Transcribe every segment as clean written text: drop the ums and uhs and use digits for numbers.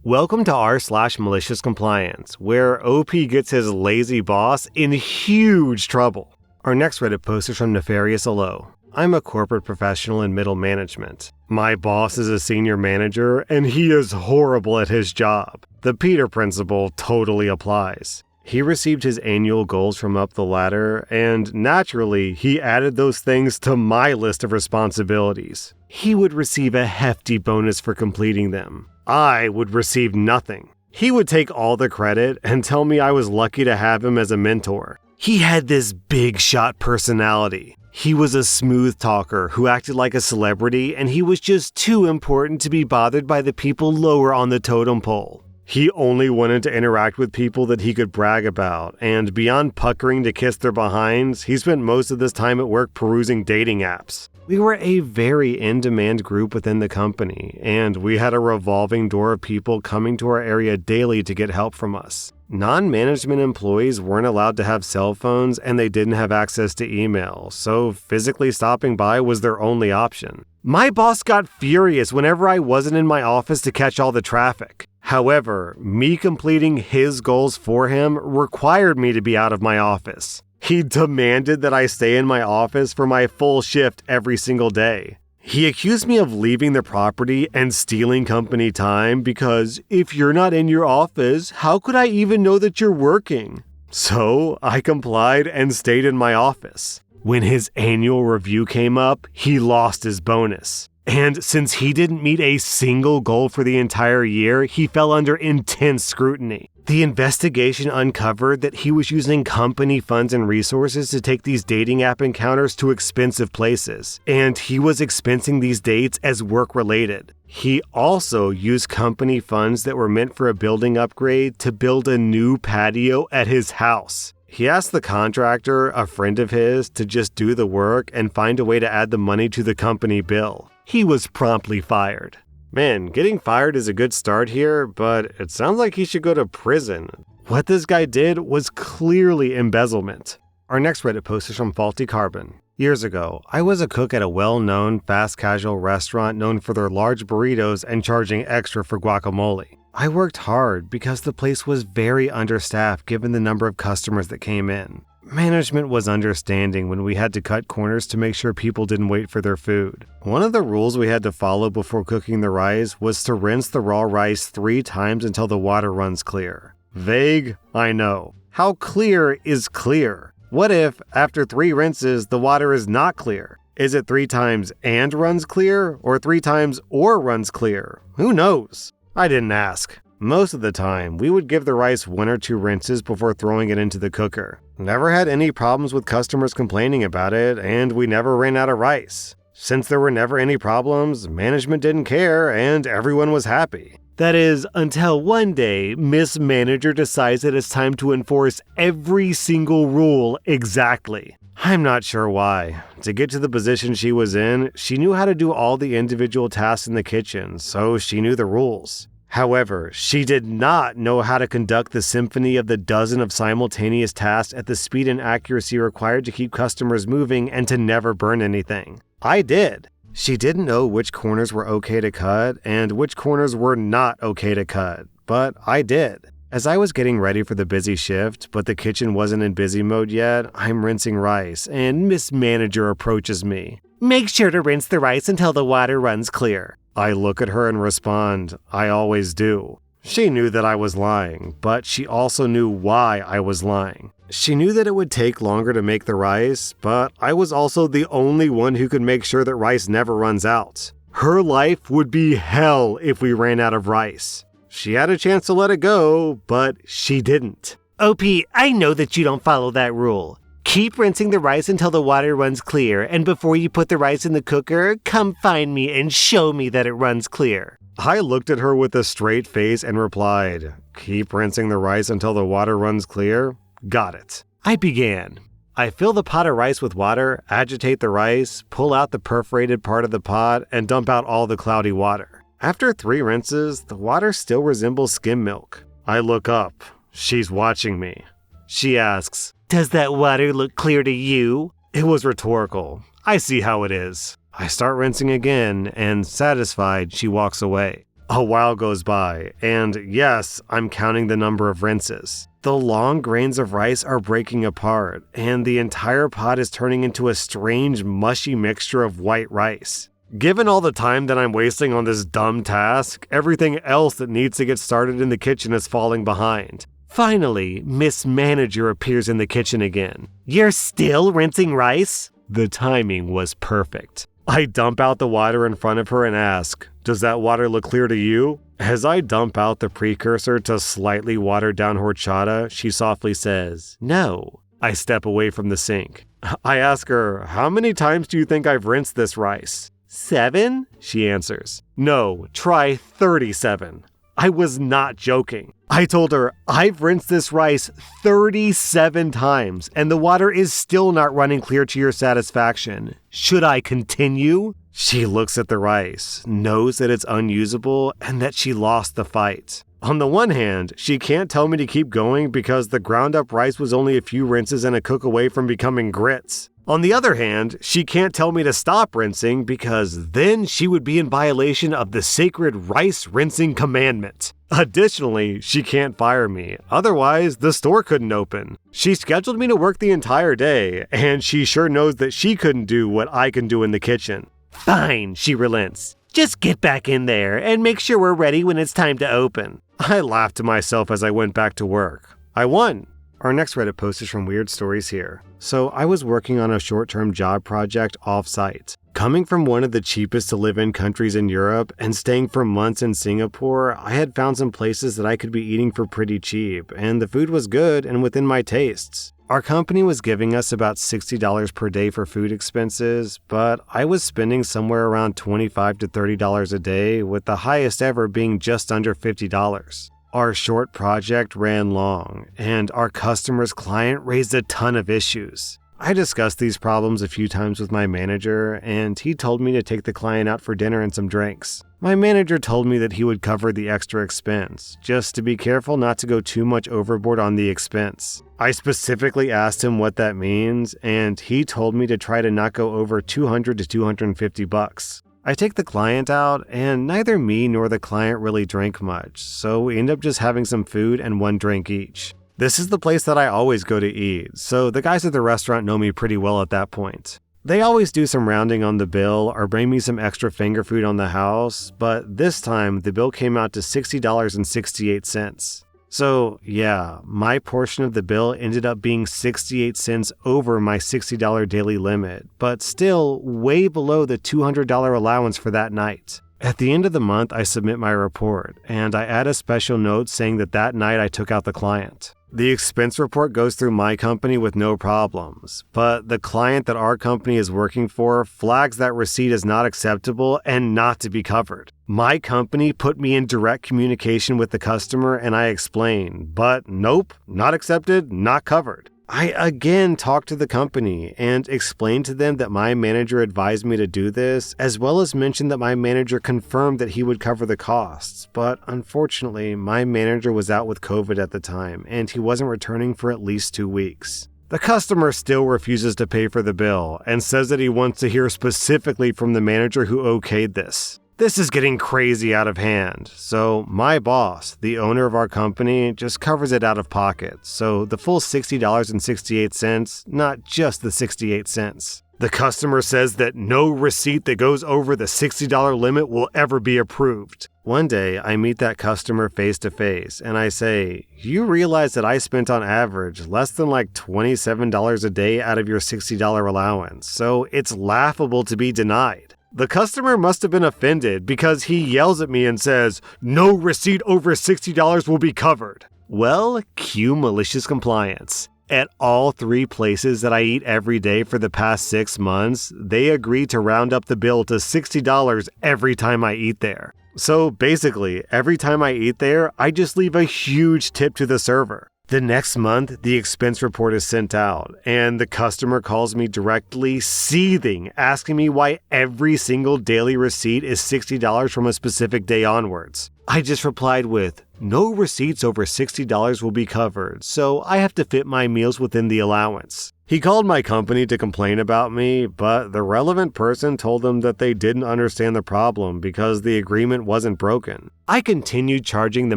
Welcome to r/Maliciouscompliance, where OP gets his lazy boss in huge trouble. Our next Reddit post is from Nefarious Alo. I'm a corporate professional in middle management. My boss is a senior manager, and he is horrible at his job. The Peter principle totally applies. He received his annual goals from up the ladder, and naturally, he added those things to my list of responsibilities. He would receive a hefty bonus for completing them. I would receive nothing. He would take all the credit and tell me I was lucky to have him as a mentor. He had this big shot personality. He was a smooth talker who acted like a celebrity, and he was just too important to be bothered by the people lower on the totem pole. He only wanted to interact with people that he could brag about, and beyond puckering to kiss their behinds, he spent most of this time at work perusing dating apps. We were a very in-demand group within the company, and we had a revolving door of people coming to our area daily to get help from us. Non-management employees weren't allowed to have cell phones, and they didn't have access to email, so physically stopping by was their only option. My boss got furious whenever I wasn't in my office to catch all the traffic. However, me completing his goals for him required me to be out of my office. He demanded that I stay in my office for my full shift every single day. He accused me of leaving the property and stealing company time because if you're not in your office, how could I even know that you're working? So I complied and stayed in my office. When his annual review came up, he lost his bonus. And since he didn't meet a single goal for the entire year, he fell under intense scrutiny. The investigation uncovered that he was using company funds and resources to take these dating app encounters to expensive places, and he was expensing these dates as work-related. He also used company funds that were meant for a building upgrade to build a new patio at his house. He asked the contractor, a friend of his, to just do the work and find a way to add the money to the company bill. He was promptly fired. Man, getting fired is a good start here, but it sounds like he should go to prison. What this guy did was clearly embezzlement. Our next Reddit post is from Faulty Carbon. Years ago, I was a cook at a well-known fast casual restaurant known for their large burritos and charging extra for guacamole. I worked hard because the place was very understaffed given the number of customers that came in. Management was understanding when we had to cut corners to make sure people didn't wait for their food. One of the rules we had to follow before cooking the rice was to rinse the raw rice 3 times until the water runs clear. Vague, I know. How clear is clear? What if, after 3 rinses, the water is not clear? Is it 3 times and runs clear, or 3 times or runs clear? Who knows? I didn't ask. Most of the time, we would give the rice 1 or 2 rinses before throwing it into the cooker. Never had any problems with customers complaining about it, and we never ran out of rice. Since there were never any problems, management didn't care, and everyone was happy. That is, until one day, Miss Manager decides that it's time to enforce every single rule exactly. I'm not sure why. To get to the position she was in, she knew how to do all the individual tasks in the kitchen, so she knew the rules. However, she did not know how to conduct the symphony of the dozen of simultaneous tasks at the speed and accuracy required to keep customers moving and to never burn anything. I did. She didn't know which corners were okay to cut and which corners were not okay to cut, but I did. As I was getting ready for the busy shift, but the kitchen wasn't in busy mode yet, I'm rinsing rice, and Miss Manager approaches me. Make sure to rinse the rice until the water runs clear. I look at her and respond, I always do. She knew that I was lying, but she also knew why I was lying. She knew that it would take longer to make the rice, but I was also the only one who could make sure that rice never runs out. Her life would be hell if we ran out of rice. She had a chance to let it go, but she didn't. OP, I know that you don't follow that rule. Keep rinsing the rice until the water runs clear, and before you put the rice in the cooker, come find me and show me that it runs clear. I looked at her with a straight face and replied, keep rinsing the rice until the water runs clear? Got it. I began. I fill the pot of rice with water, agitate the rice, pull out the perforated part of the pot, and dump out all the cloudy water. After 3 rinses, the water still resembles skim milk. I look up. She's watching me. She asks, does that water look clear to you? It was rhetorical. I see how it is. I start rinsing again, and satisfied, she walks away. A while goes by, and yes, I'm counting the number of rinses. The long grains of rice are breaking apart, and the entire pot is turning into a strange, mushy mixture of white rice. Given all the time that I'm wasting on this dumb task, everything else that needs to get started in the kitchen is falling behind. Finally, Miss Manager appears in the kitchen again. "You're still rinsing rice?" The timing was perfect. I dump out the water in front of her and ask, "Does that water look clear to you?" As I dump out the precursor to slightly watered down horchata, she softly says, "No." I step away from the sink. I ask her, "How many times do you think I've rinsed this rice?" 7, she answers. "No, try 37. I was not joking. I told her, "I've rinsed this rice 37 times, and the water is still not running clear to your satisfaction. Should I continue?" She looks at the rice, knows that it's unusable, and that she lost the fight. On the one hand, she can't tell me to keep going because the ground up rice was only a few rinses and a cook away from becoming grits. On the other hand, she can't tell me to stop rinsing because then she would be in violation of the sacred rice rinsing commandment. Additionally, she can't fire me, otherwise the store couldn't open. She scheduled me to work the entire day, and she sure knows that she couldn't do what I can do in the kitchen. "Fine," she relents. "Just get back in there and make sure we're ready when it's time to open." I laughed to myself as I went back to work. I won. Our next Reddit post is from Weird Stories Here. So I was working on a short-term job project off-site. Coming from one of the cheapest to live in countries in Europe and staying for months in Singapore, I had found some places that I could be eating for pretty cheap, and the food was good and within my tastes. Our company was giving us about $60 per day for food expenses, but I was spending somewhere around $25 to $30 a day, with the highest ever being just under $50. Our short project ran long, and our customer's client raised a ton of issues. I discussed these problems a few times with my manager, and he told me to take the client out for dinner and some drinks. My manager told me that he would cover the extra expense, just to be careful not to go too much overboard on the expense. I specifically asked him what that means, and he told me to try to not go over $200 to $250. I take the client out, and neither me nor the client really drank much, so we end up just having some food and one drink each. This is the place that I always go to eat, so the guys at the restaurant know me pretty well at that point. They always do some rounding on the bill or bring me some extra finger food on the house, but this time the bill came out to $60.68. So yeah, my portion of the bill ended up being 68 cents over my $60 daily limit, but still way below the $200 allowance for that night. At the end of the month, I submit my report, and I add a special note saying that night I took out the client. The expense report goes through my company with no problems, but the client that our company is working for flags that receipt as not acceptable and not to be covered. My company put me in direct communication with the customer and I explained, but nope, not accepted, not covered. I again talked to the company and explained to them that my manager advised me to do this, as well as mentioned that my manager confirmed that he would cover the costs, but unfortunately, my manager was out with COVID at the time, and he wasn't returning for at least 2 weeks. The customer still refuses to pay for the bill and says that he wants to hear specifically from the manager who okayed this. This is getting crazy out of hand, so my boss, the owner of our company, just covers it out of pocket, so the full $60.68, not just the 68 cents. The customer says that no receipt that goes over the $60 limit will ever be approved. One day, I meet that customer face to face, and I say, "You realize that I spent on average less than like $27 a day out of your $60 allowance, so it's laughable to be denied." The customer must have been offended because he yells at me and says, "No receipt over $60 will be covered." Well, cue malicious compliance. At all 3 places that I eat every day for the past 6 months, they agree to round up the bill to $60 every time I eat there. So basically, every time I eat there, I just leave a huge tip to the server. The next month, the expense report is sent out, and the customer calls me directly, seething, asking me why every single daily receipt is $60 from a specific day onwards. I just replied with, No receipts over $60 will be covered, so I have to fit my meals within the allowance. He called my company to complain about me, but the relevant person told them that they didn't understand the problem because the agreement wasn't broken. I continued charging the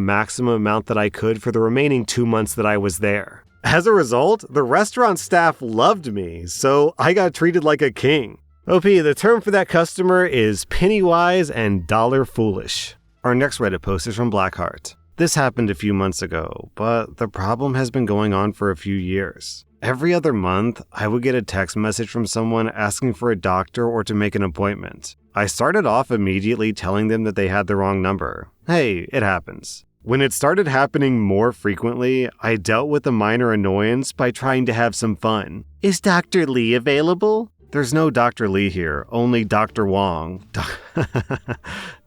maximum amount that I could for the remaining 2 months that I was there. As a result, the restaurant staff loved me, so I got treated like a king. OP, the term for that customer is penny wise and dollar foolish. Our next Reddit post is from Blackheart. This happened a few months ago, but the problem has been going on for a few years. Every other month, I would get a text message from someone asking for a doctor or to make an appointment. I started off immediately telling them that they had the wrong number. Hey, it happens. When it started happening more frequently, I dealt with the minor annoyance by trying to have some fun. Is Dr. Lee available? There's no Dr. Lee here, only Dr. Wong.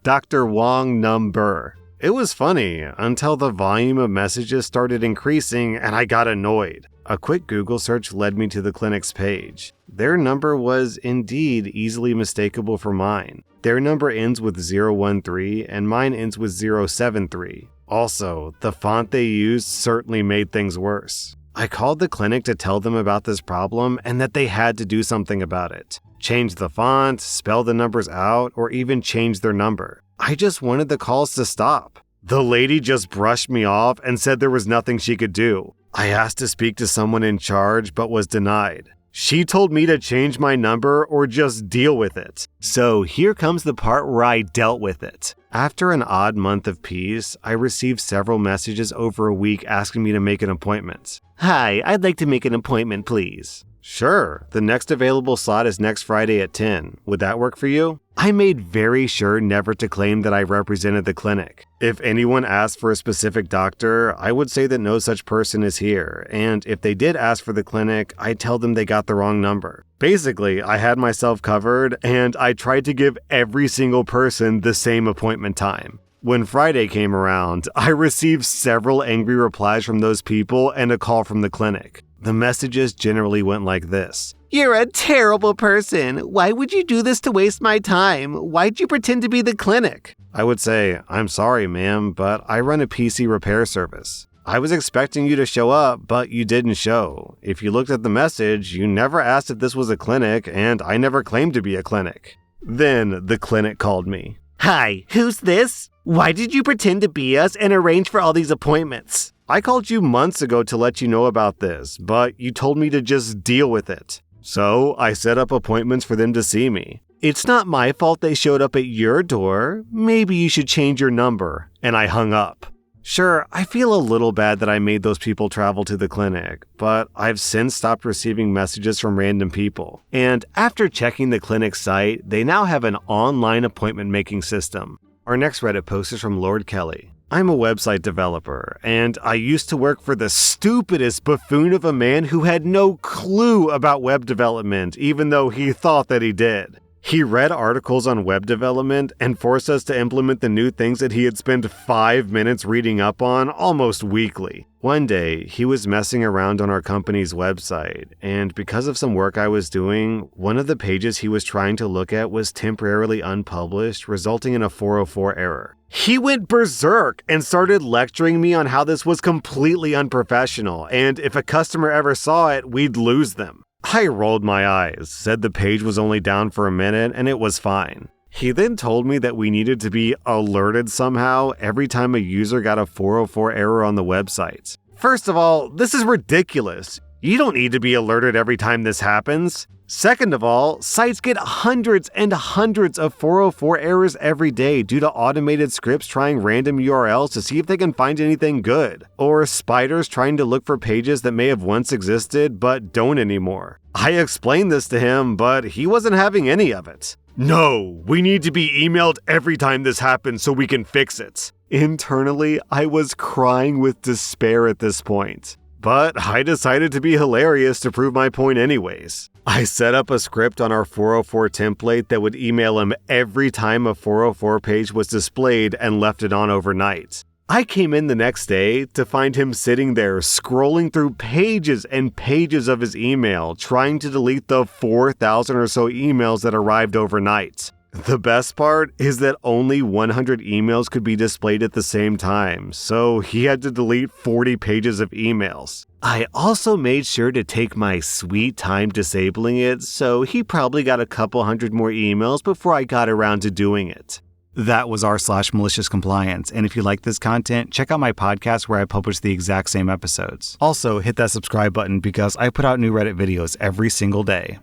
Dr. Wong number. It was funny until the volume of messages started increasing and I got annoyed. A quick Google search led me to the clinic's page. Their number was indeed easily mistakable for mine. Their number ends with 013 and mine ends with 073. Also, the font they used certainly made things worse. I called the clinic to tell them about this problem and that they had to do something about it. Change the font, spell the numbers out, or even change their number. I just wanted the calls to stop. The lady just brushed me off and said there was nothing she could do. I asked to speak to someone in charge but was denied. She told me to change my number or just deal with it. So here comes the part where I dealt with it. After an odd month of peace, I received several messages over a week asking me to make an appointment. Hi, I'd like to make an appointment, please. Sure, the next available slot is next Friday at 10. Would that work for you? I made very sure never to claim that I represented the clinic. If anyone asked for a specific doctor, I would say that no such person is here, and if they did ask for the clinic, I'd tell them they got the wrong number. Basically, I had myself covered, and I tried to give every single person the same appointment time. When Friday came around, I received several angry replies from those people and a call from the clinic. The messages generally went like this. You're a terrible person. Why would you do this to waste my time? Why'd you pretend to be the clinic? I would say, I'm sorry, ma'am, but I run a PC repair service. I was expecting you to show up, but you didn't show. If you looked at the message, you never asked if this was a clinic, and I never claimed to be a clinic. Then the clinic called me. Hi, who's this? Why did you pretend to be us and arrange for all these appointments? I called you months ago to let you know about this, but you told me to just deal with it. So I set up appointments for them to see me. It's not my fault they showed up at your door. Maybe you should change your number. And I hung up. Sure, I feel a little bad that I made those people travel to the clinic, but I've since stopped receiving messages from random people. And after checking the clinic's site, they now have an online appointment making system. Our next Reddit post is from Lord Kelly. I'm a website developer, and I used to work for the stupidest buffoon of a man who had no clue about web development, even though he thought that he did. He read articles on web development and forced us to implement the new things that he had spent 5 minutes reading up on almost weekly. One day, he was messing around on our company's website, and because of some work I was doing, one of the pages he was trying to look at was temporarily unpublished, resulting in a 404 error. He went berserk and started lecturing me on how this was completely unprofessional, and if a customer ever saw it, we'd lose them. I rolled my eyes, said the page was only down for a minute, and it was fine. He then told me that we needed to be alerted somehow every time a user got a 404 error on the website. First of all, this is ridiculous. You don't need to be alerted every time this happens. Second of all, sites get hundreds and hundreds of 404 errors every day due to automated scripts trying random URLs to see if they can find anything good, or spiders trying to look for pages that may have once existed but don't anymore. I explained this to him, but he wasn't having any of it. No, we need to be emailed every time this happens so we can fix it. Internally, I was crying with despair at this point. But I decided to be hilarious to prove my point anyways. I set up a script on our 404 template that would email him every time a 404 page was displayed and left it on overnight. I came in the next day to find him sitting there scrolling through pages and pages of his email, trying to delete the 4,000 or so emails that arrived overnight. The best part is that only 100 emails could be displayed at the same time, so he had to delete 40 pages of emails. I also made sure to take my sweet time disabling it, so he probably got a couple hundred more emails before I got around to doing it. That was r/Maliciouscompliance, and if you like this content, check out my podcast where I publish the exact same episodes. Also, hit that subscribe button because I put out new Reddit videos every single day.